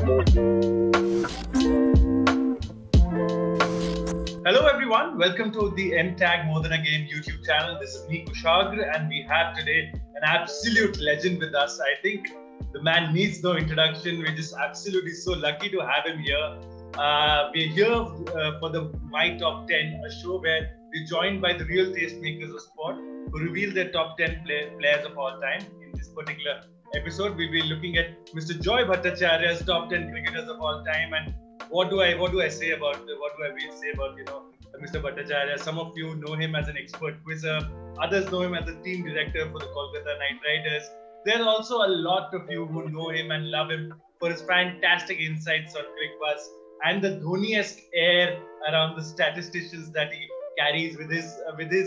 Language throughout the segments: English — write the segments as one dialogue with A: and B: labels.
A: Hello everyone, welcome to the M-Tag More Than a Game YouTube channel. This is me, Kushagra, and we have today an absolute legend with us. I think the man needs no introduction. We're just absolutely so lucky to have him here. We're here for the My Top 10, a show where we're joined by the real tastemakers of sport who reveal their top 10 players of all time. In this particular episode, we'll be looking at Mr. Joy Bhattacharya's top 10 cricketers of all time. And what do I say about Mr. Bhattacharya? Some of you know him as an expert quizzer. Others know him as a team director for the Kolkata Knight Riders. There are also a lot of you who know him and love him for his fantastic insights on CricBuzz and the Dhoni-esque air around the statisticians that he carries with his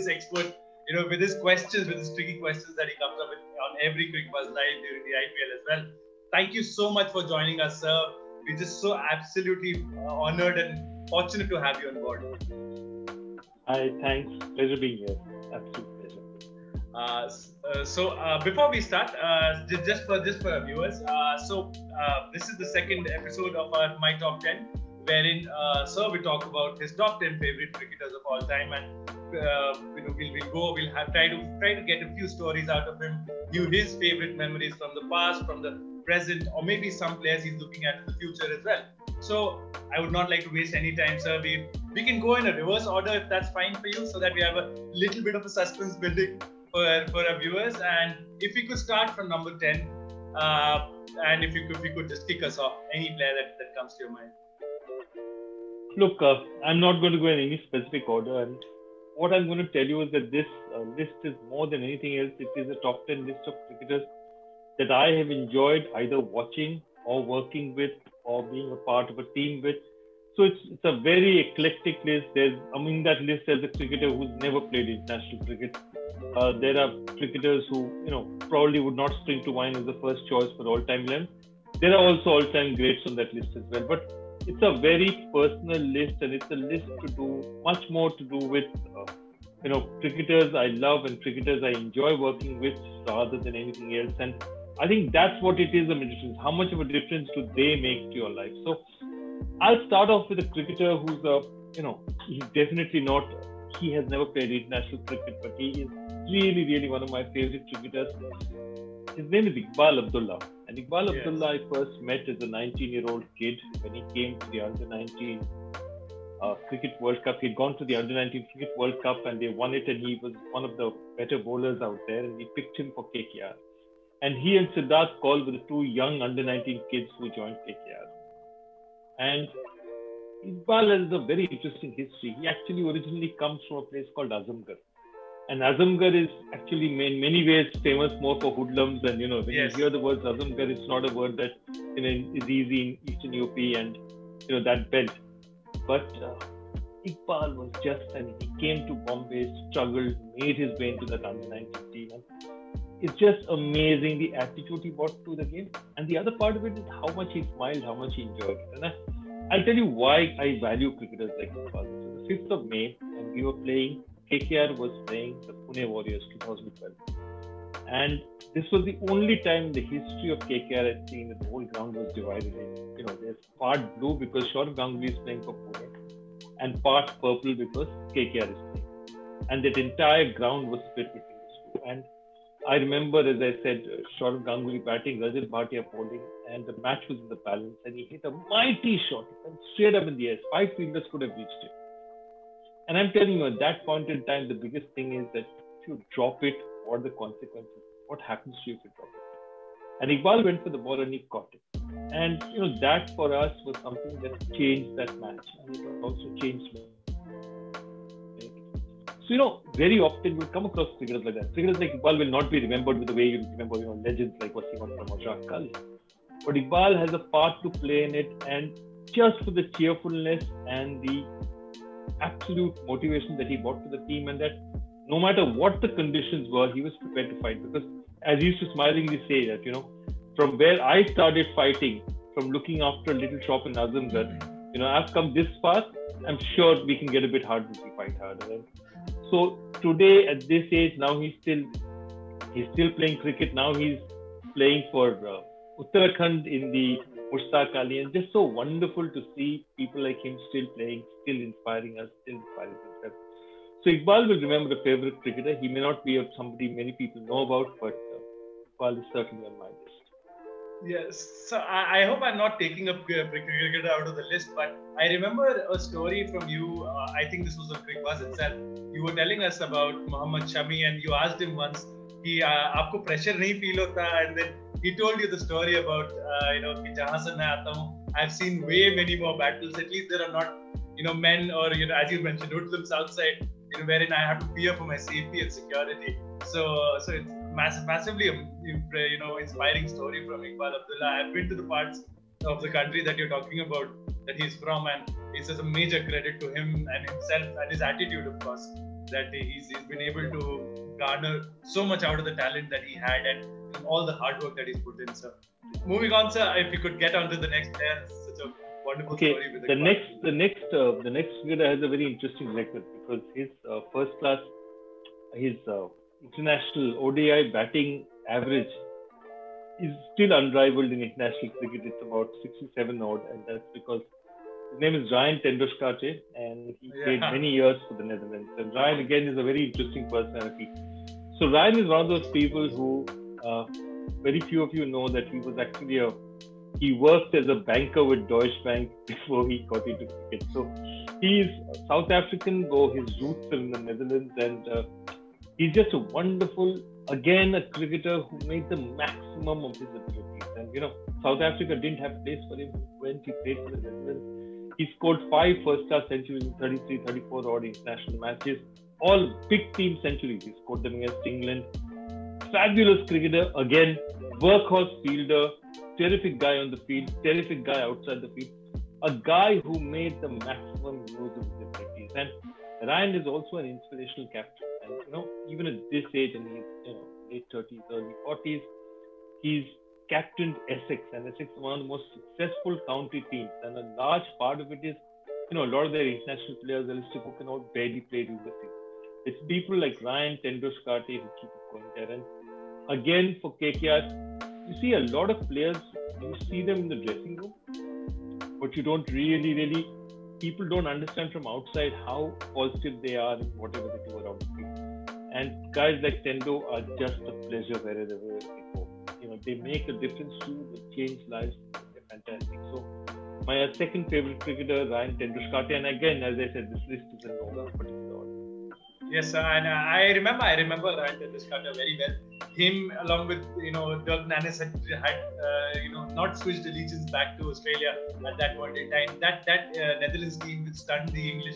A: expert, with his questions, with his tricky questions that he comes up with on every CricBuzz live during the IPL as well. Thank you so much for joining us, sir. We're just so absolutely honored and fortunate to have you on board.
B: Hi, thanks. Pleasure being here. Absolute pleasure.
A: So before we start, just for our viewers, this is the second episode of our My Top 10, wherein sir we talk about his top 10 favorite cricketers of all time, and we'll try to get a few stories out of him, his favorite memories from the past, from the present, or maybe some players he's looking at in the future as well. So I would not like to waste any time, sir. We can go in a reverse order if that's fine for you, so that we have a little bit of a suspense building for our viewers. And if we could start from number 10, and if you could just kick us off, any player that comes to your mind.
B: Look, I'm not going to go in any specific order, and what I'm going to tell you is that this list is more than anything else. It is a top 10 list of cricketers that I have enjoyed either watching or working with or being a part of a team with. So it's a very eclectic list. Among that list, there's a cricketer who's never played international cricket. There are cricketers who, probably would not spring to mind as the first choice for all-time 11. There are also all-time greats on that list as well. But it's a very personal list, and it's a list much more to do with, cricketers I love and cricketers I enjoy working with rather than anything else. And I think that's what it is, magicians. How much of a difference do they make to your life? So I'll start off with a cricketer who's he's definitely not, he has never played international cricket, but he is really, really one of my favorite cricketers. His name is Iqbal Abdullah. And Iqbal Abdullah I first met as a 19-year-old kid when he came to the Under-19 Cricket World Cup. He'd gone to the Under-19 Cricket World Cup and they won it, and he was one of the better bowlers out there, and we picked him for KKR. And he and Siddharth Kaul were the two young Under-19 kids who joined KKR. And Iqbal has a very interesting history. He actually originally comes from a place called Azamgarh. And Azamgarh is actually in many ways famous more for hoodlums. And, when you hear the word Azamgarh, it's not a word that is easy in Eastern UP and, that belt. But Iqbal was and he came to Bombay, struggled, made his way into that Under-19 team. And it's just amazing the attitude he brought to the game. And the other part of it is how much he smiled, how much he enjoyed it. And I'll tell you why I value cricketers like Iqbal. So the 5th of May, and we were playing, KKR was playing the Pune Warriors 2012. And this was the only time in the history of KKR I'd seen that the whole ground was divided in. There's part blue because Saurav Ganguly is playing for Pune, and part purple because KKR is playing. And that entire ground was split between the two. And I remember, as I said, Saurav Ganguly batting, Rajat Bhatia bowling, and the match was in the balance, and he hit a mighty shot. It went straight up in the air. 5 fielders could have reached it. And I'm telling you, at that point in time, the biggest thing is that if you drop it, what are the consequences? What happens to you if you drop it? And Iqbal went for the ball and he caught it. And, that for us was something that changed that match. And it also changed me. So, very often you'll come across cricketers like that. Cricketers like Iqbal will not be remembered with the way you remember, legends like Wasim Akram or Shah Kali. But Iqbal has a part to play in it, and just for the cheerfulness and the absolute motivation that he brought to the team, and that no matter what the conditions were, he was prepared to fight. Because as he used to smilingly say that, from where I started fighting, from looking after a little shop in Azamgarh, I've come this far, I'm sure we can get a bit harder if we fight harder. Right? So today at this age, now he's still playing cricket. Now he's playing for Uttarakhand in the Mushtaq Ali, and just so wonderful to see people like him still playing, still inspiring us, still inspiring themselves. So Iqbal will remember a favorite cricketer. He may not be somebody many people know about, but Iqbal is certainly on my list.
A: Yes, so I hope I'm not taking up cricketer out of the list, but I remember a story from you. I think this was on Crickbuzz itself. You were telling us about Mohammad Shami, and you asked him once, कि आपको pressure नहीं feel होता, and then he told you the story about कि जहाँ से मैं आता हूँ, I've seen way many more battles. At least there are not men or as you mentioned hoodlums outside, wherein I have to fear for my safety and security. So it's massively inspiring story from Iqbal Abdullah. I've been to the parts of the country that you're talking about that he's from, and it's just a major credit to him and himself and his attitude, of course, that he's been able to garner so much out of the talent that he had and all the hard work that he's put in. So moving on, sir, if you could get on to the next player. Such a wonderful story with
B: the next cricketer has a very interesting record because his first class, his international ODI batting average is still unrivaled in international cricket. It's about 67 odd, and that's because his name is Ryan ten Doeschate, and he played many years for the Netherlands. And Ryan again is a very interesting personality. So Ryan is one of those people who very few of you know that he was actually he worked as a banker with Deutsche Bank before he got into cricket. So he is South African, though his roots are in the Netherlands, and he's just a wonderful, again, a cricketer who made the maximum of his abilities. And South Africa didn't have place for him when he played for the Netherlands. He scored 5 first-class centuries in 33, 34 odd international matches, all big team centuries. He scored them against England. Fabulous cricketer, again, workhorse fielder, terrific guy on the field, terrific guy outside the field, a guy who made the maximum use of his abilities. And Ryan is also an inspirational captain. And even at this age, in his late 30s, early 40s, he's captained Essex, and Essex is one of the most successful county teams. And a large part of it is, a lot of their international players, Alistair Cook and all, barely played overseas. It's people like Ryan ten Doeschate who keep it going there. And again, for KKR, you see a lot of players, you see them in the dressing room, but you don't really, people don't understand from outside how positive they are in whatever they do around the field. And guys like Tendo are just a pleasure wherever they go. They make a difference too, they change lives, they're fantastic. So my second favorite cricketer, Ryan ten Doeschate, and again, as I said, this list is in no particular order.
A: Yes, and I remember Ryan ten Doeschate very well. Him, along with Dirk Nannes, had not switched allegiance back to Australia at that point in time. That Netherlands team which stunned the English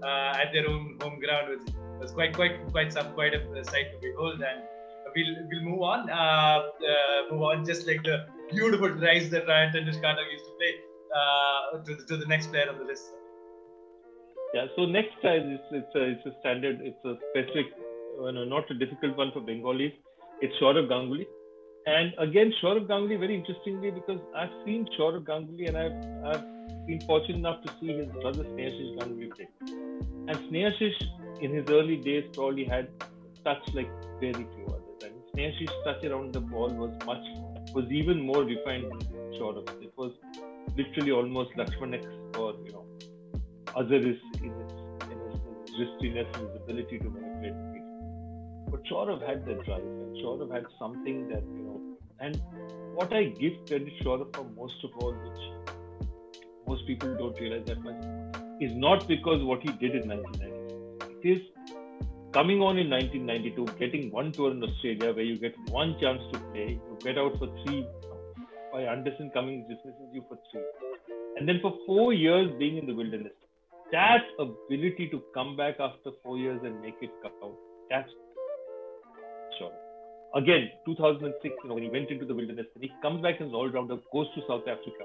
A: at their own home ground was quite a sight to behold. And we'll move on, just like the beautiful drives that Ryan ten Doeschate used to play to the next player on the list.
B: Yeah, so next time it's a standard, it's a specific, not a difficult one for Bengalis. It's Sourav Ganguly. And again, Sourav Ganguly, very interestingly, because I've seen Sourav Ganguly and I've been fortunate enough to see his brother Snehashish Ganguly play. And Snehashish, in his early days, probably had touch like very few others. And Snehashish's touch around the ball was even more refined than Sourav. It was literally almost Lakshman-X or, Azhar is in his riskiness and his ability to manipulate the field. But Sourav had that drive, and Sourav had something that, and what I give credit Sourav for most of all, which most people don't realize that much, is not because what he did in 1990. It is coming on in 1992, getting one tour in Australia where you get one chance to play, you get out for 3, by Anderson Cummings dismisses you for 3. And then for 4 years being in the wilderness. That ability to come back after 4 years and make it count, that's sure. Again, 2006, when he went into the wilderness, and he comes back as an all-rounder, goes to South Africa.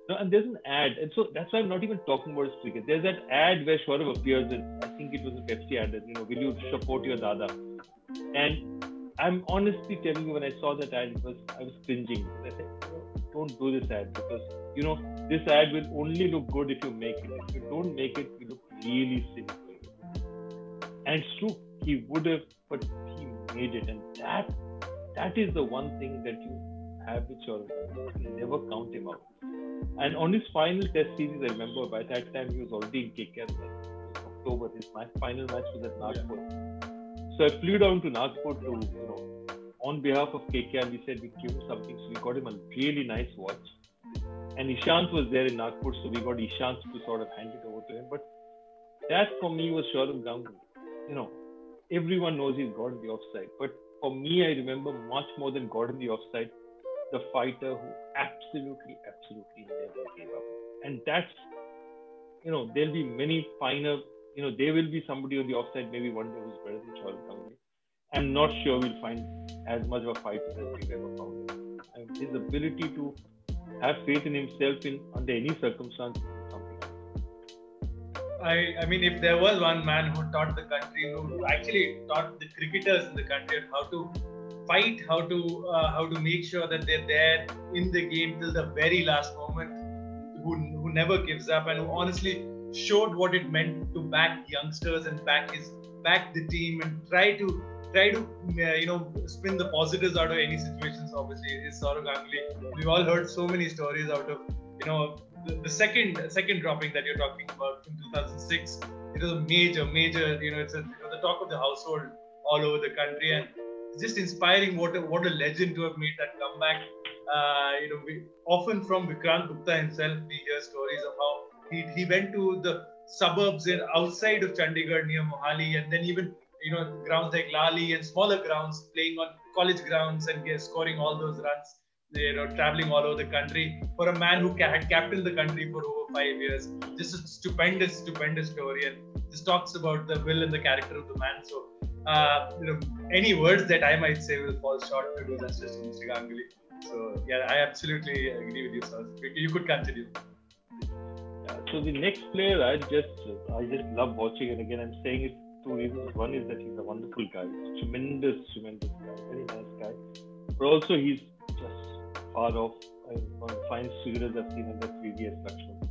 B: And there's an ad, and so that's why I'm not even talking about his cricket. There's that ad where Sourav appears, and I think it was a Pepsi ad, and, will you support your Dada? And I'm honestly telling you, when I saw that ad, I was cringing. I said, don't do this ad, because, this ad will only look good if you make it. If you don't make it, you look really silly. And it's true, he would have, but he made it. And that is the one thing that you have with Saurav Ganguly. Never count him out. And on his final test series, I remember by that time he was already in KKR. Like October, his final match was at Nagpur. So I flew down to Nagpur to, on behalf of KKR, we said we'd give him something. So we got him a really nice watch. And Ishant was there in Nagpur, so we got Ishant to sort of hand it over to him. But that for me was Saurav Ganguly. Everyone knows he's got in the offside. But for me, I remember much more than got in the offside, the fighter who absolutely never gave up. And that's, there'll be many finer, there will be somebody on the offside maybe one day who's better than Saurav Ganguly. I'm not sure we'll find as much of a fighter as we've ever found him. And his ability to have faith in himself under any circumstance is something else.
A: I mean, if there was one man who taught the country, who actually taught the cricketers in the country how to fight, how to make sure that they're there in the game till the very last moment, who never gives up, and who honestly showed what it meant to back youngsters and back the team and try to spin the positives out of any situations. Obviously, is Saurav Ganguly. We've all heard so many stories out of the second dropping that you're talking about in 2006. It was a major, it was the talk of the household all over the country, and it's just inspiring. What a legend to have made that comeback. Often from Vikrant Gupta himself, we hear stories of how he went to the suburbs outside of Chandigarh near Mohali, and then even grounds like Lali and smaller grounds, playing on college grounds and scoring all those runs. Traveling all over the country for a man who had captained the country for over 5 years. Just a stupendous story, and this talks about the will and the character of the man. So, any words that I might say will fall short to do justice to Mr. Ganguly. So, yeah, I absolutely agree with you, sir. You could continue.
B: So the next player, I just love watching, and again, I'm saying it two reasons. One is that he's a wonderful guy, tremendous guy, very nice guy. But also he's just far off one of the finest figures I've seen in the VVS Lakshman.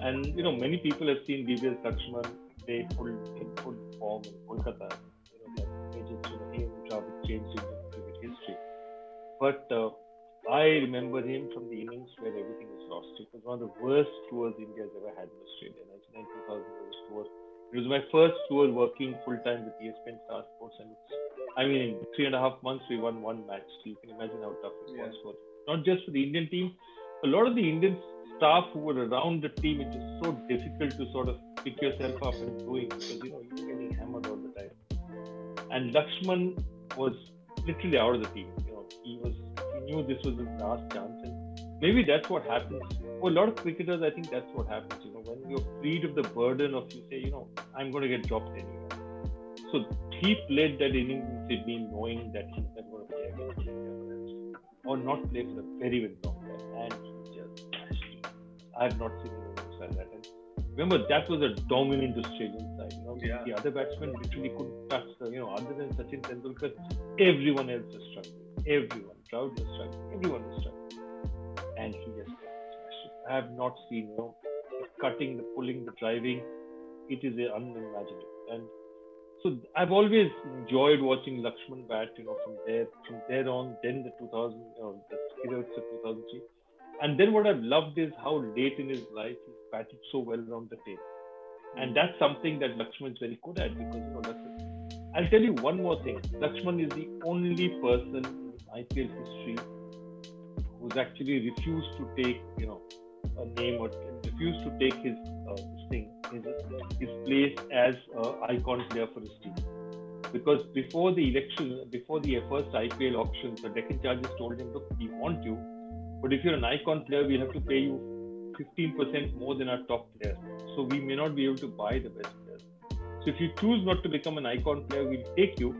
B: And many people have seen VVS Lakshman play in full form in Kolkata. That major which changed Indian cricket history. But I remember him from the innings where everything was lost. It was one of the worst tours India's ever had in Australia. 1999-2000 was tour. It was my first tour working full time with ESPN Star Sports, and in 3.5 months we won one match. So you can imagine how tough it was for not just for the Indian team. A lot of the Indian staff who were around the team, it was so difficult to sort of pick yourself up and doing because you're getting hammered all the time. And Lakshman was literally out of the team. He knew this was his last chance, and maybe that's what happens for a lot of cricketers. I think that's what happens. When you're freed of the burden of you say, I'm going to get dropped anyway. So he played that innings in Sydney knowing that he's never going to play against India or not play for a very, very long time, and he just smashed it. I have not seen anything like that. And remember, that was a dominant Australian side. The other batsmen literally couldn't touch other than Sachin Tendulkar, everyone else was struggling. Everyone, Trout was struggling. Everyone was struggling, and he just smashed it. I have not seen the cutting, the pulling, the driving. It is unimaginable. And so I've always enjoyed watching Lakshman bat. From there on, then the 2000, the periods of 2003. And then what I've loved is how late in his life he's batted so well around the tape. And that's something that Lakshman is very good at because, I'll tell you one more thing. Lakshman is the only person in IPL history who's actually refused to take, a name or refused to take his place as an icon player for his team. Because before the election, before the first IPL auctions, the Deccan Chargers told him, look, we want you, but if you're an icon player, we'll have to pay you 15% more than our top players. So we may not be able to buy the best players. So if you choose not to become an icon player, we'll take you,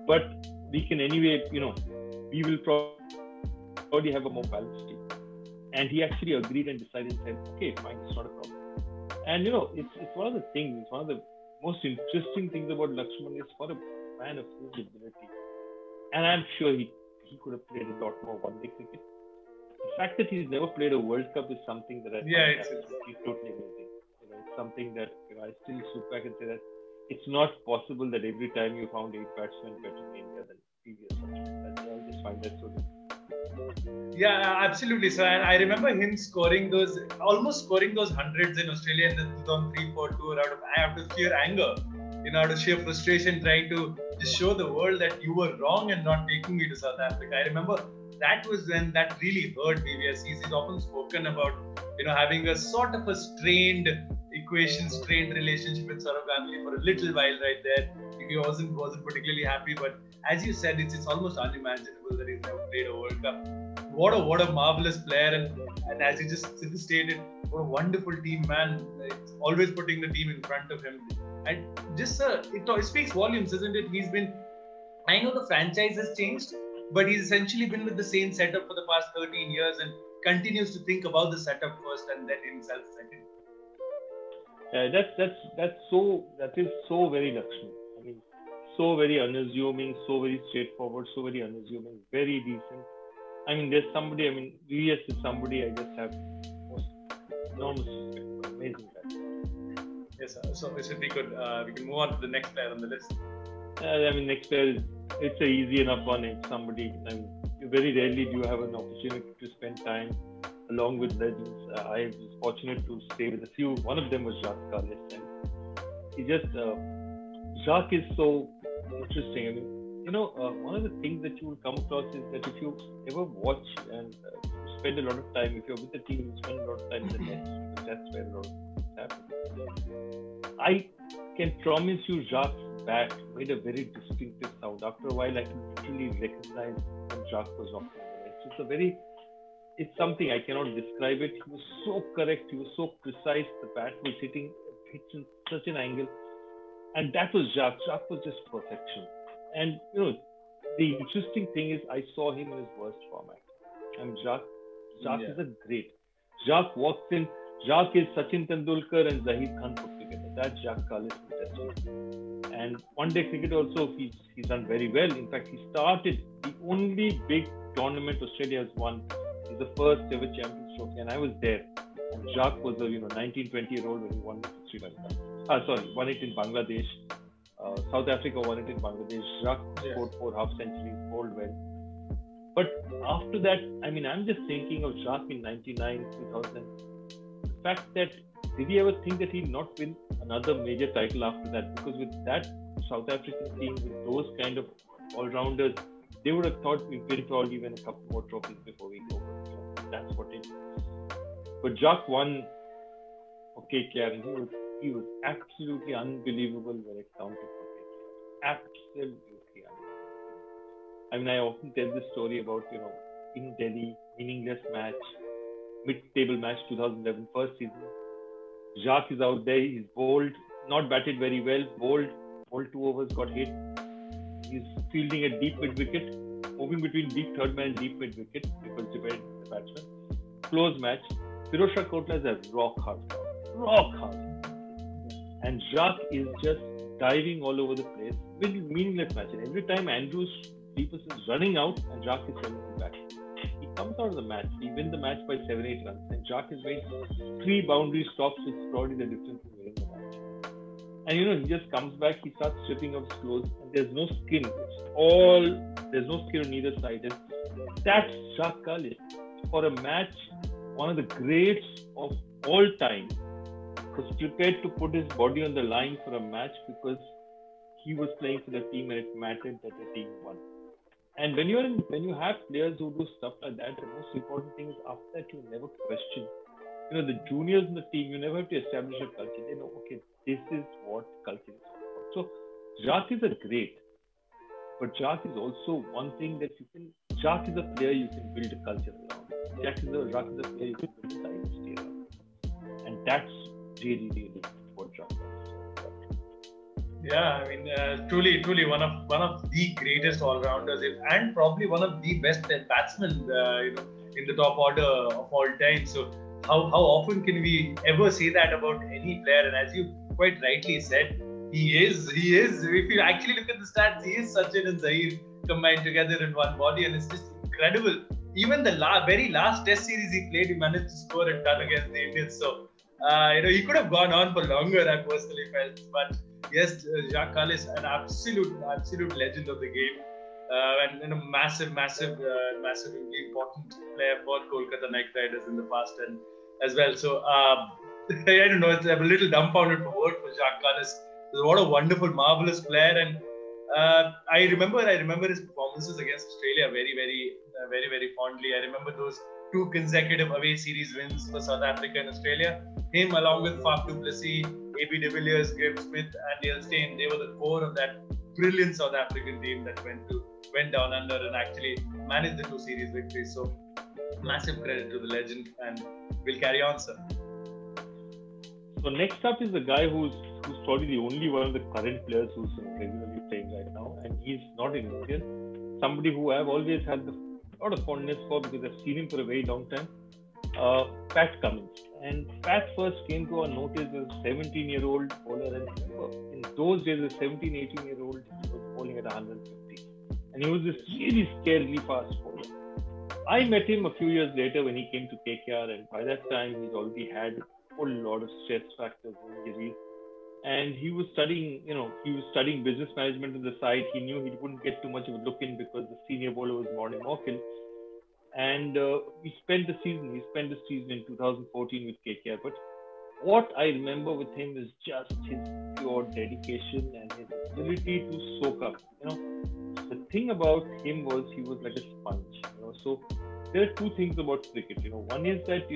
B: but we can anyway, we will probably have a more balanced team. And he actually agreed and decided and said, okay, fine, it's not a problem. And it's one of the things, it's one of the most interesting things about Lakshman is for a man of his ability. And I'm sure he could have played a lot more one-day cricket. The fact that he's never played a World Cup is something that I find absolutely totally amazing. It's something that I still look back and say that it's not possible that every time you found 8 batsmen better in India than previous batsmen. I just find that so difficult.
A: Yeah, absolutely. So I remember him almost scoring those hundreds in Australia in the 2003-4 tour out of sheer anger, out of sheer frustration, trying to just show the world that you were wrong and not taking me to South Africa. I remember that was when that really hurt VVS. He's often spoken about, having a sort of a strained relationship with Saurav Ganguly for a little while right there. He wasn't particularly happy, but as you said, it's almost unimaginable that he's never played a World Cup. What a marvelous player, and as you just stated, what a wonderful team man. It's always putting the team in front of him, and just it speaks volumes, isn't it? I know the franchise has changed, but he's essentially been with the same setup for the past 13 years and continues to think about the setup first and then himself second.
B: That is so very Lakshmi. I mean, so very unassuming, so very straightforward, so very unassuming, very decent. I mean, there's somebody. I mean, VVS is somebody I just have enormous respect for. Amazing guy.
A: Yes, sir. So we can move on to the next player on the list.
B: I mean, next player it's an easy enough one. It's somebody. I mean, very rarely do you have an opportunity to spend time along with legends. I was fortunate to stay with a few. One of them was Jacques Kallis, and he just Jacques is so interesting. I mean, one of the things that you will come across is that if you ever watch and spend a lot of time, if you're with the team, you spend a lot of time in the net, because that's where a lot of things happen. I can promise you, Jacques' bat made a very distinctive sound. After a while, I could literally recognize when Jacques was knocking the net. It's something I cannot describe it. He was so correct. He was so precise. The bat was hitting in such an angle. And that was Jacques. Jacques was just perfection. And, the interesting thing is I saw him in his worst format. And Jacques is a great. Jacques walks in. Jacques is Sachin Tendulkar and Zahir Khan put together. That's Jacques Kallis in Test. And one-day cricket also, he's done very well. In fact, he started the only big tournament Australia has won. Is the first ever Champions Trophy, and I was there. And Jacques was a 19, 20-year-old when he won it in Sri Lanka. Won it in Bangladesh. South Africa won it in Bangladesh. Jacques scored 4 half centuries, bowled well. But after that, I mean, I'm just thinking of Jacques in 99, 2000. The fact that did he ever think that he'd not win another major title after that? Because with that South African team, with those kind of all-rounders, they would have thought we'd win probably even a couple more trophies before we go. That's what it is. But Jacques won for KKR, and he was absolutely unbelievable when it counted for KKR. Absolutely unbelievable. I mean, I often tell this story about, in Delhi, meaningless match, mid-table match, 2011, first season. Jacques is out there, he's bowled, not batted very well, bowled 2 overs, got hit. He's fielding a deep mid-wicket, moving between deep third man and deep mid-wicket, because depending on the batsman. Close match. Firoz Kotla is a rock hard. And Jacques is just diving all over the place with meaningless match. And every time Andrews Deepus is running out and Jacques is running him back. He comes out of the match. He wins the match by 7-8 runs. And Jacques has made 3 boundary stops, which is probably the difference in winning the match. And he just comes back, he starts stripping off his clothes, and there's no skin. There's no skin on either side. And that's Jacques Kallis. For a match, one of the greats of all time was prepared to put his body on the line for a match because he was playing for the team and it mattered that the team won. And when you have players who do stuff like that, the most important thing is after that you never question. The juniors in the team, you never have to establish a culture. They know, okay, this is what culture is about. So Jacques is a great, but Jacques is also one thing that Jacques is a player you can build a culture around. Jacques is a player you can build a dynasty around. And that's really, really what Jacques is.
A: Yeah, I mean, truly one of the greatest all-rounders, and probably one of the best batsmen, in the top order of all time. So how often can we ever say that about any player? And as you quite rightly said, he is. If you actually look at the stats, he is Sachin and Zahir combined together in one body, and it's just incredible. Even the very last Test series he played, he managed to score a ton against the Indians. So he could have gone on for longer, I personally felt. But yes, Jacques Kallis, an absolute legend of the game. and massively important player for Kolkata Knight Riders in the past and as well. So I don't know, I'm a little dumbfounded for word for Jacques Kallis. What a wonderful, marvelous player, and I remember his performances against Australia very fondly. I remember those 2 consecutive away series wins for South Africa and Australia. Him along with Faf du Plessis, AB de Villiers, Graeme Smith, and Dale Steyn, they were the core of that brilliant South African team that went down under and actually managed the 2 series victories. So massive credit to the legend, and we'll carry on, sir.
B: So next up is the guy who's probably the only one of the current players who's regularly playing right now, and he's not an Indian. Somebody who I've always had a lot of fondness for because I've seen him for a very long time. Pat Cummins. And Pat first came to our notice as a 17-year-old bowler, and in those days, a 17, 18-year-old was bowling at 150, and he was this really scarily fast bowler. I met him a few years later when he came to KKR, and by that time he's already had a whole lot of stress factors and injuries. And he was studying business management on the side. He knew he wouldn't get too much of a look in because the senior bowler was Morne Morkel. And he spent the season in 2014 with KKR. But what I remember with him is just his pure dedication and his ability to soak up. The thing about him was he was like a sponge. So there are 2 things about cricket. One is that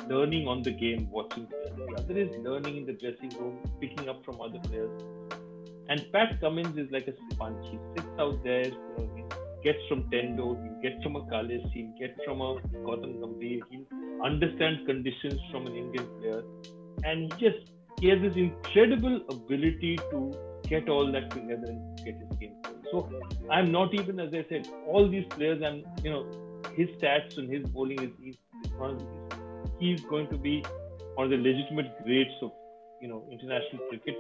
B: learning on the game, watching players. The other is learning in the dressing room, picking up from other players. And Pat Cummins is like a sponge. He sits out there, he gets from Tendo, he gets from a Kallis, he gets from a Gautam Gambhir, he understands conditions from an Indian player, and he has this incredible ability to get all that together and get his game going. So I'm not even, as I said, all these players, his stats and his bowling he's going to be one of the legitimate greats of international cricket,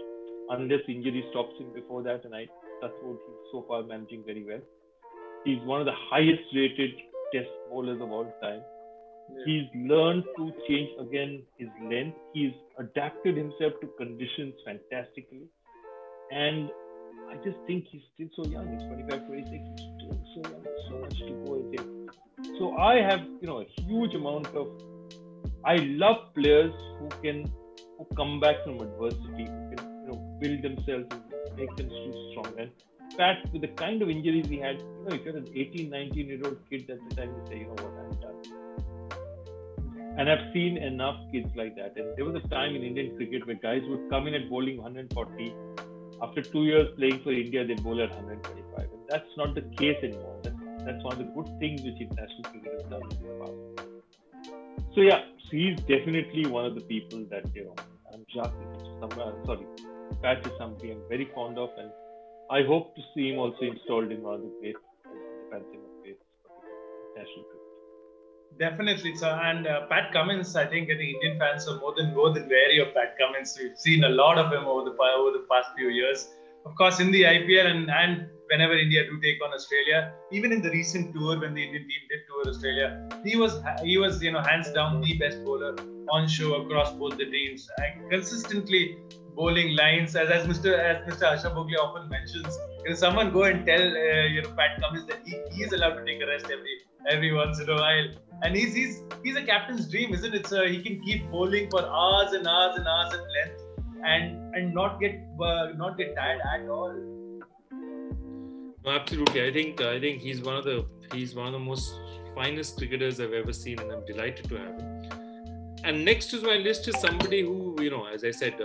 B: unless injury stops him before that, and that's what he's so far managing very well. He's one of the highest rated test bowlers of all time. Yeah. He's learned to change again his length. He's adapted himself to conditions fantastically. And I just think he's still so young. He's 25, 26. He's still so young. There's so much to go again. So I have, a huge amount of... I love players who come back from adversity, who can, build themselves and make themselves strong. And Pat, with the kind of injuries he had, if you're an 18, 19-year-old kid at the time, you say, what, I'm done. And I've seen enough kids like that. And there was a time in Indian cricket where guys would come in at bowling 140. After 2 years playing for India, they bowl at 125. And that's not the case anymore. That's one of the good things which international cricket has done in the past. So he's definitely one of the people that, Pat is somebody I'm very fond of, and I hope to see him also installed in one of the great international cricket.
A: Definitely, sir. And Pat Cummins, I think the Indian fans are more than wary of Pat Cummins. We've seen a lot of him over the past few years. Of course, in the IPL and whenever India do take on Australia, even in the recent tour when the Indian team did tour Australia, he was hands down the best bowler on show across both the teams. Consistently bowling lines, as Mr. Ashraf Bhogle often mentions. Someone go and tell Pat Cummins that he is allowed to take a rest every once in a while, and he's a captain's dream, isn't it, sir? He can keep bowling for hours and hours and hours at length and not get tired at all.
C: Absolutely, I think he's one of the most finest cricketers I've ever seen, and I'm delighted to have him. And next to my list is somebody who, as I said,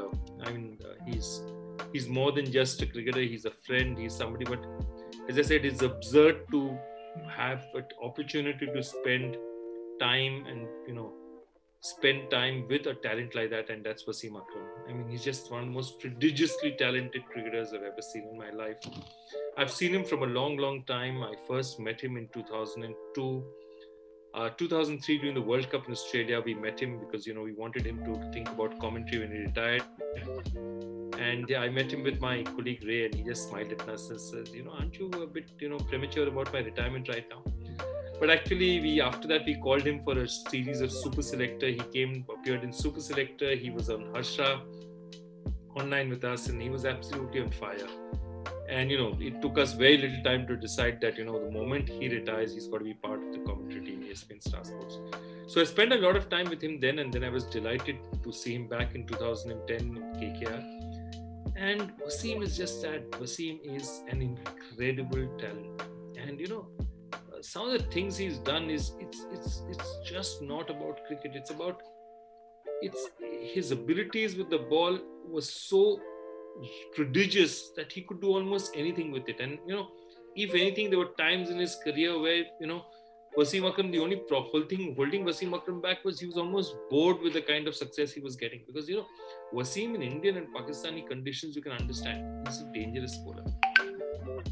C: he's more than just a cricketer. He's a friend. He's somebody, but as I said, it's absurd to have an opportunity to spend time with a talent like that, and that's Wasim Akram. I mean, he's just one of the most prodigiously talented cricketers I've ever seen in my life. I've seen him from a long, long time. I first met him in 2002. 2003 during the World Cup in Australia, we met him because, we wanted him to think about commentary when he retired. And I met him with my colleague Ray, and he just smiled at us and says, aren't you a bit, premature about my retirement right now? But actually, after that, we called him for a series of Super Selector. He appeared in Super Selector. He was on Harsha online with us, and he was absolutely on fire. And, it took us very little time to decide that, the moment he retires, he's got to be part of the commentary team, ESPN Star Sports. So I spent a lot of time with him then, and then I was delighted to see him back in 2010 in KKR. And Wasim is just that. Wasim is an incredible talent. And, some of the things he's done is, it's just not about cricket. It's his abilities with the ball was so prodigious that he could do almost anything with it. And if anything, there were times in his career where Wasim Akram, the only whole thing holding Wasim Akram back was he was almost bored with the kind of success he was getting, because Wasim in Indian and Pakistani conditions, you can understand, he's a dangerous bowler.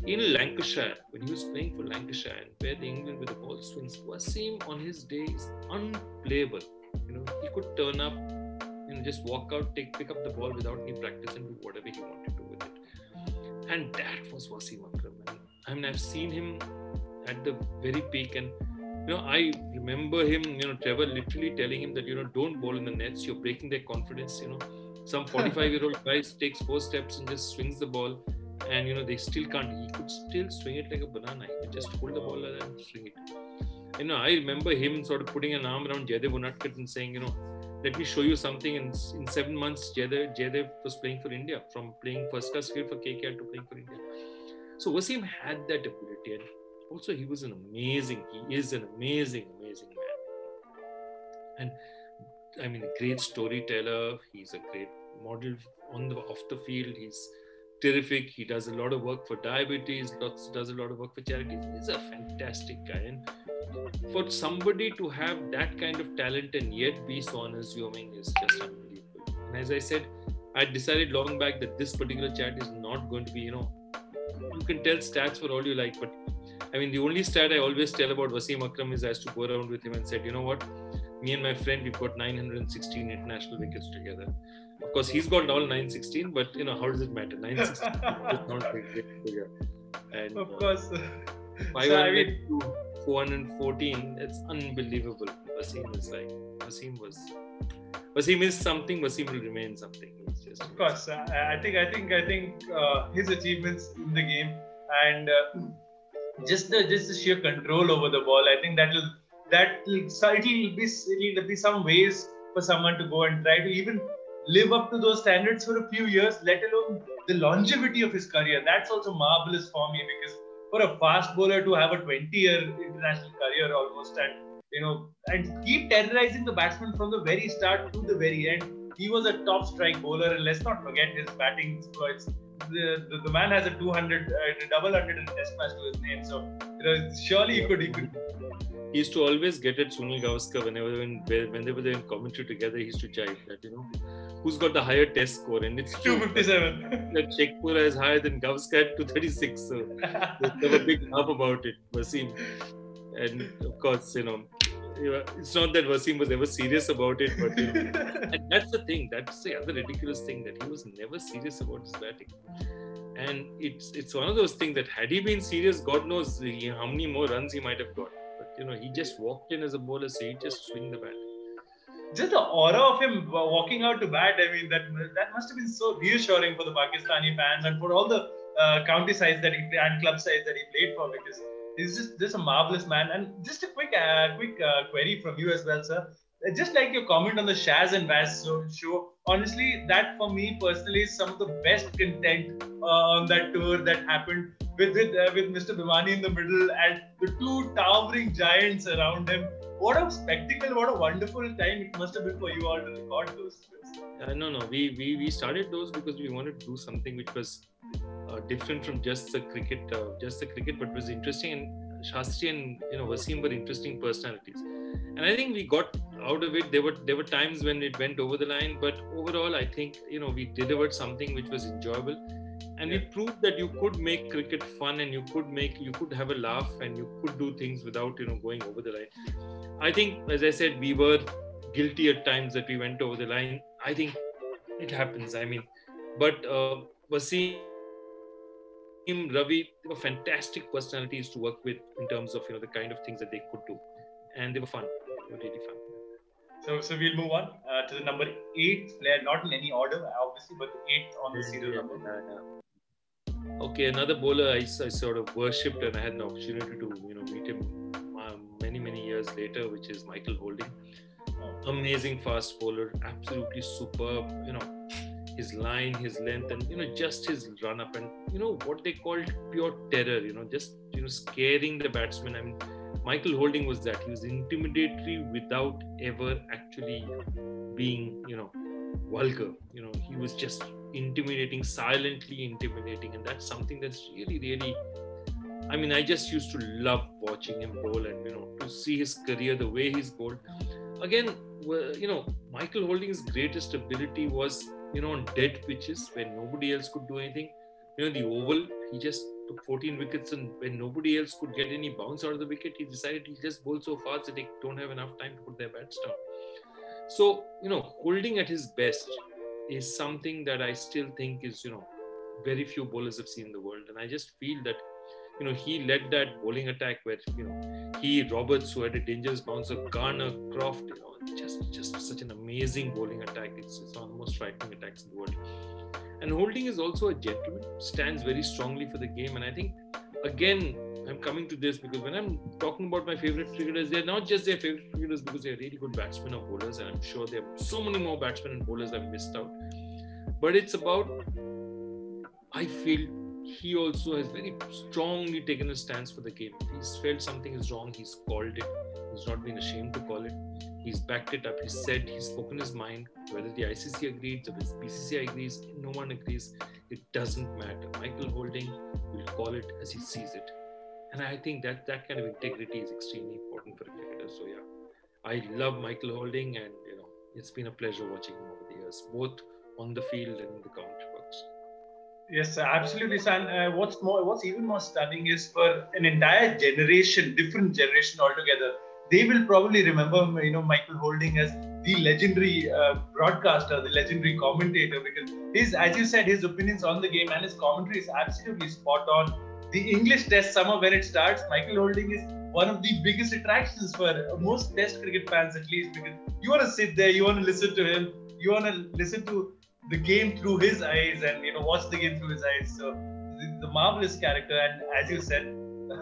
C: In Lancashire, when he was playing for Lancashire and where the England with the ball swings, Wasim on his day is unplayable. He could turn up, just walk out, pick up the ball without any practice and do whatever he wanted to do with it. And that was Wasim Akram. And I've seen him at the very peak, and I remember him, Trevor literally telling him that, don't bowl in the nets, you're breaking their confidence. Some 45-year-old guy takes 4 steps and just swings the ball, and they still can't. He could still swing it like a banana. He could just hold the ball and swing it. I remember him sort of putting an arm around Jaydev Unadkat and saying, let me show you something. In 7 months, Jaydev was playing for India, from playing first class cricket for KKR to playing for India. So Wasim had that ability, and also he is an amazing man. And a great storyteller. He's a great model off the field. He's terrific. He does a lot of work for diabetes, does a lot of work for charities. He's a fantastic guy. And for somebody to have that kind of talent and yet be so unassuming is just unbelievable. And as I said, I decided long back that this particular chat is not going to be, you can tell stats for all you like, but the only stat I always tell about Wasim Akram is I used to go around with him and said, me and my friend, we've got 916 international wickets together. Of course, he's got all 916, but how does it matter? 916 is not big. And
A: of course.
C: 500 to 414, it's unbelievable. Wasim is something. Wasim will remain something.
A: Of course, I think his achievements in the game and just the sheer control over the ball, I think it'll be some ways for someone to go and try to even live up to those standards for a few years, let alone the longevity of his career. That's also marvelous for me, because for a fast bowler to have a 20-year international career almost, and keep terrorizing the batsman from the very start to the very end. He was a top strike bowler, and let's not forget his batting exploits. The man has a 200, double 100 in Test match to his name. So surely he could.
C: He used to always get at Sunil Gavaskar when they were in commentary together. He used to jive that, who's got the higher Test score, and it's
A: 257.
C: That Shekhpura is higher than Gavaskar at 236. So they were big up about it, Wasim. And of course, it's not that Wasim was ever serious about it, but and that's the thing. That's the other ridiculous thing, that he was never serious about his batting. And it's one of those things that had he been serious, God knows how many more runs he might have got. But he just walked in as a bowler, so he just swing the bat.
A: Just the aura of him walking out to bat, that must have been so reassuring for the Pakistani fans and for all the county sides and club sides that he played for, because he's just a marvelous man. And just a quick query from you as well, sir. Just like your comment on the Shaz and Vaz show, honestly, that for me personally is some of the best content on that tour that happened with Mr. Bhimani in the middle and the two towering giants around him. What a spectacle! What a wonderful time it must have been for you all to record those.
C: No. We started those because we wanted to do something which was different from just the cricket, but was interesting. And Shastri and Wasim were interesting personalities. And I think we got out of it. There were times when it went over the line, but overall, I think we delivered something which was enjoyable, and we proved that you could make cricket fun, and you could have a laugh, and you could do things without going over the line. I think, as I said, we were guilty at times that we went over the line. I think it happens. But Wasim, Ravi, they were fantastic personalities to work with in terms of the kind of things that they could do, and they were fun. They were really fun.
A: So we'll move on to the number 8th player, not in any order, obviously, but the 8th on the serial number.
C: Okay, another bowler I sort of worshipped, and I had an opportunity to meet him many years later, which is Michael Holding. Amazing fast bowler, absolutely superb. His line, his length, and just his run up, and what they called pure terror. Just scaring the batsman. I mean, Michael Holding was that. He was intimidatory without ever actually being vulgar. He was just intimidating, silently intimidating, and that's something that's really, I mean, I just used to love watching him bowl, and to see his career, the way he's bowled. Again, Michael Holding's greatest ability was on dead pitches when nobody else could do anything. The oval, he just took 14 wickets, and when nobody else could get any bounce out of the wicket, he decided he just bowl so fast that they don't have enough time to put their bats down. So, Holding at his best is something that I still think is, very few bowlers have seen in the world. And I just feel that, he led that bowling attack where, he, Roberts, who had a dangerous bouncer, Garner, Croft, just such an amazing bowling attack. It's one of the most frightening attacks in the world. And Holding is also a gentleman, stands very strongly for the game. And I think, again, I'm coming to this because when I'm talking about my favorite cricketers, they're not just their favorite cricketers because they're really good batsmen or bowlers, and I'm sure there are so many more batsmen and bowlers I've missed out. But it's about, I feel he also has very strongly taken a stance for the game. If he's felt something is wrong, he's called it. He's not been ashamed to call it. He's backed it up. He's spoken his mind. Whether the ICC agrees, whether the BCCI agrees, no one agrees, it doesn't matter. Michael Holding will call it as he sees it. And I think that kind of integrity is extremely important for a cricketer. So yeah, I love Michael Holding, and it's been a pleasure watching him over the years, both on the field and in the commentary box.
A: Yes, absolutely, San. What's even more stunning is for an entire generation, different generation altogether, they will probably remember, Michael Holding as the legendary broadcaster, the legendary commentator, because as you said, his opinions on the game and his commentary is absolutely spot on. The English Test summer, when it starts, Michael Holding is one of the biggest attractions for most Test cricket fans, at least, because you want to sit there, you want to listen to him, you want to listen to the game through his eyes, and watch the game through his eyes. So the marvelous character, and as you said,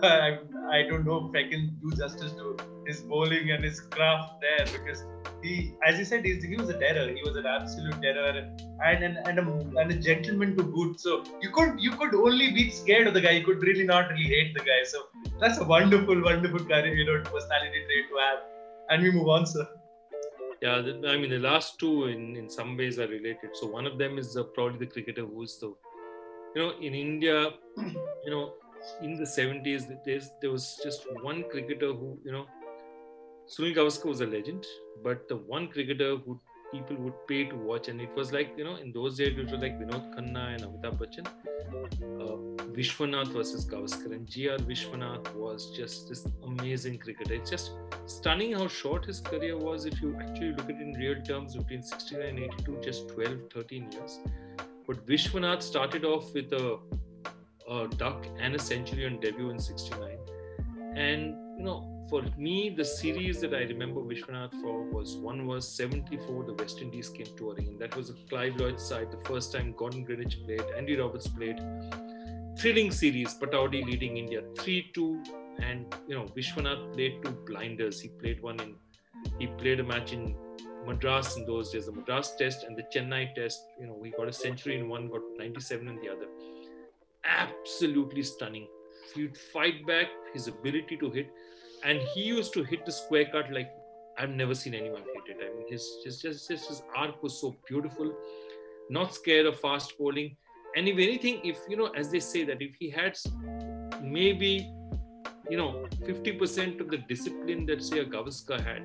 A: I don't know if I can do justice to his bowling and his craft there, because he, as you said, he was a terror. He was an absolute terror, and a gentleman to boot. So you could only be scared of the guy. You could not really hate the guy. So that's a wonderful personality trait to have. And we move on, sir.
C: Yeah, I mean, the last two in some ways are related. So one of them is probably the cricketer who is in India, in the 70s, there was just one cricketer who, Sunil Gavaskar was a legend, but the one cricketer who people would pay to watch, and it was like, in those days, it was like Vinod Khanna and Amitabh Bachchan, Vishwanath versus Gavaskar, and G.R. Vishwanath was just this amazing cricketer. It's just stunning how short his career was if you actually look at it in real terms, between 69 and 82, just 12, 13 years. But Vishwanath started off with a duck and a century on debut in 69. And, for me, the series that I remember Vishwanath for was 74, the West Indies came touring. And that was a Clive Lloyd side, the first time Gordon Greenwich played, Andy Roberts played. Thrilling series, Pataudi leading India 3-2. And, Vishwanath played two blinders. He played a match in Madras in those days, the Madras Test and the Chennai Test. We got a century in one, got 97 in the other. Absolutely stunning. He'd fight back, his ability to hit, and he used to hit the square cut like I've never seen anyone hit it. I mean, his arc was so beautiful, not scared of fast bowling. And if anything, as they say, that if he had maybe 50% of the discipline that, say, a Gavaskar had,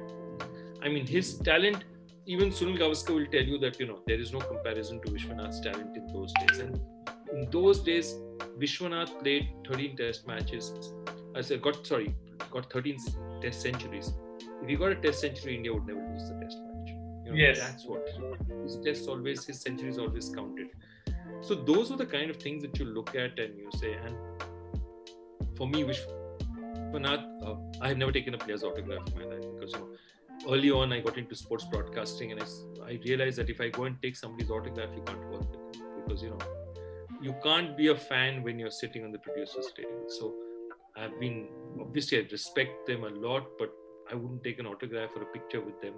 C: I mean, his talent, even Sunil Gavaskar will tell you that, there is no comparison to Vishwanath's talent in those days. And in those days, Vishwanath played 13 test matches. Got 13 test centuries. If he got a test century, India would never lose the test match.
A: Yes.
C: That's what. His centuries always counted. So those are the kind of things that you look at and you say, and for me, Vishwanath, I have never taken a player's autograph in my life because, early on I got into sports broadcasting and I realized that if I go and take somebody's autograph, you can't work with them because, you can't be a fan when you're sitting on the producer's table. So obviously I respect them a lot, but I wouldn't take an autograph or a picture with them.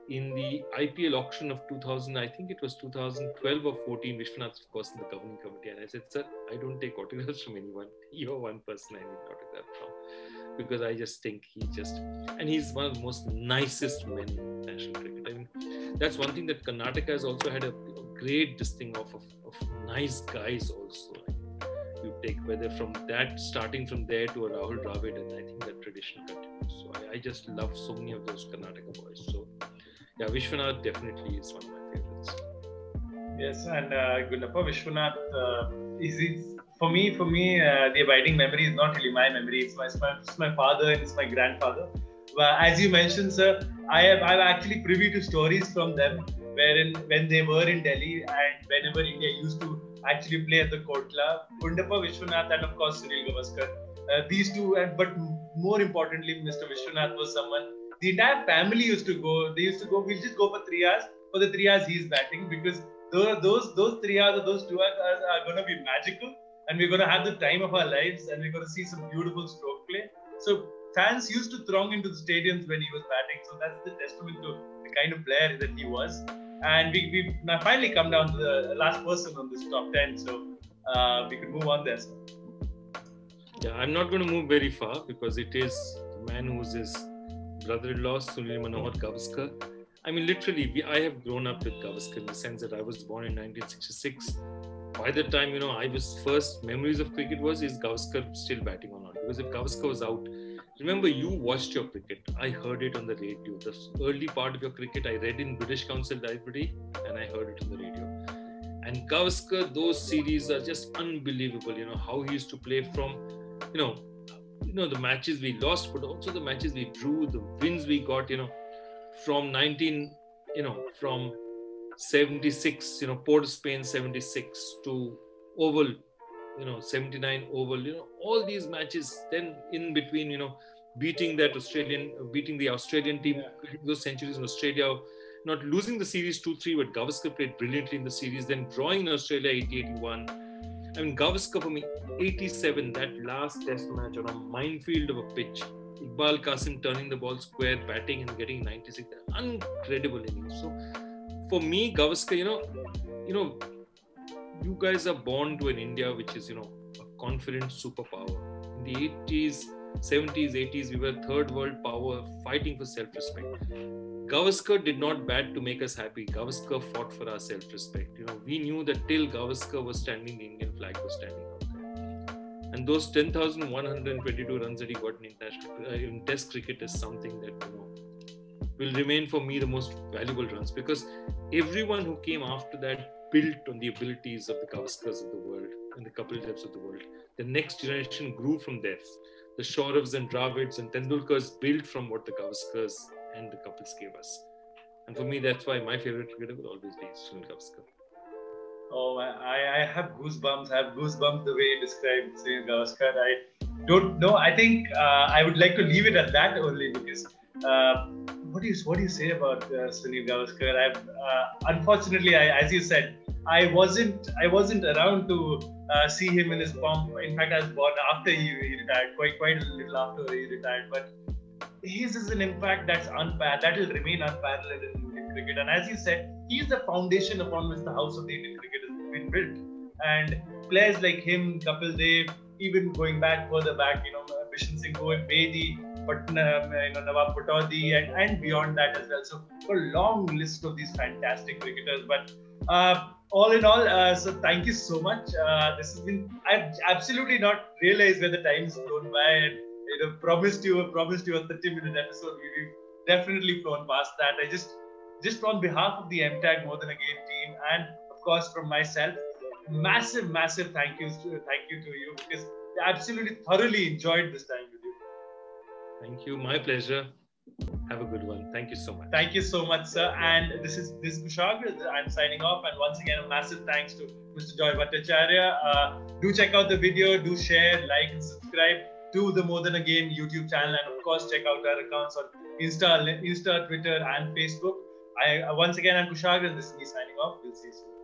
C: In the IPL auction of 2000, I think it was 2012 or 14, Vishwanath, of course, in the governing committee. And I said, sir, I don't take autographs from anyone. You're one person I need an autograph from. Because I just think and he's one of the most nicest men in national cricket. I mean, that's one thing that Karnataka has also had a great distinct of nice guys also. You take whether from that, starting from there to a Rahul Dravid, and I think that tradition continues. So I just love so many of those Karnataka boys. So yeah, Vishwanath definitely is one of my favorites.
A: Yes, and Gullappa Vishwanath is for me. The abiding memory is not really my memory. It's my father and it's my grandfather. As you mentioned, sir, I'm actually privy to stories from them when they were in Delhi and whenever India used to actually play at the Kotla, Gundappa Vishwanath and of course Sunil Gavaskar. These two, but more importantly, Mr. Vishwanath was someone. The entire family used to go. They used to go. We'll just go for 3 hours. For the 3 hours he's batting, because those 3 hours or those 2 hours are going to be magical, and we're going to have the time of our lives, and we're going to see some beautiful stroke play. So fans used to throng into the stadiums when he was batting. So that's the testament to the kind of player that he was. And we now finally come down to the last person on this top 10. So we could move on there. Sir.
C: Yeah, I'm not going to move very far because it is the man who's his brother-in-law, Sunil Manohar Gavaskar. I mean, literally, I have grown up with Gavaskar in the sense that I was born in 1966. By the time, I was first memories of cricket is Gavaskar still batting or not? Because if Gavaskar was out, remember you watched your cricket. I heard it on the radio. The early part of your cricket, I read in British Council Library and I heard it on the radio. And Gavaskar, those series are just unbelievable. How he used to play from, the matches we lost, but also the matches we drew, the wins we got, from 76, Port of Spain 76 to Oval, 79 Oval, all these matches. Then in between, beating the Australian team, those centuries in Australia, not losing the series 2-3, but Gavaskar played brilliantly in the series, then drawing in Australia 80-81. I mean, Gavaskar for me, 87, that last test match on a minefield of a pitch. Iqbal Qasim turning the ball square, batting and getting 96. Incredible innings. So for me, Gavaskar, you guys are born to an India which is, a confident superpower. In the 80s, 70s, 80s, we were a third world power fighting for self-respect. Gavaskar did not bat to make us happy. Gavaskar fought for our self-respect. We knew that till Gavaskar was standing, the Indian flag was standing out there. And those 10,122 runs that he got in Test cricket is something that will remain for me the most valuable runs, because everyone who came after that built on the abilities of the Gavaskars of the world and the Kapil Devs of the world. The next generation grew from there. The Shauravs and Dravids and Tendulkars built from what the Gavaskars and the Kapils gave us. And for me, that's why my favorite cricketer will always be Sunil Gavaskar.
A: Oh, I have goosebumps. I have goosebumps the way you described Sunil Gavaskar. I don't know. I think I would like to leave it at that only, because what do you say about Sunil Gavaskar? Unfortunately, as you said, I wasn't around to see him in his pomp. In fact, I was born after he retired, quite a little after he retired. But his is an impact that's unparalleled. That will remain unparalleled in Indian cricket. And as you said, he is the foundation upon which the house of the Indian cricket has been built. And players like him, Kapil Dev, even going further back, Bishan Singh, Bedi, Nawab Patodi, and beyond that as well. So a long list of these fantastic cricketers. But all in all, so thank you so much. This has been, I've absolutely not realized where the time's flown by, and promised you a 30-minute episode. We've definitely flown past that. I just on behalf of the MTAG More Than a Game team, and of course from myself, massive thank you to you, because I absolutely thoroughly enjoyed this time with you.
C: Thank you, my pleasure. Have a good one. Thank you so much.
A: Thank you so much, sir. And this is Kushagra. I'm signing off. And once again, a massive thanks to Mr. Joy Bhattacharya. Do check out the video. Do share, like, and subscribe to the More Than a Game YouTube channel. And of course, check out our accounts on Insta, Twitter, and Facebook. Once again, I'm Kushagra. This is me signing off. We'll see you soon.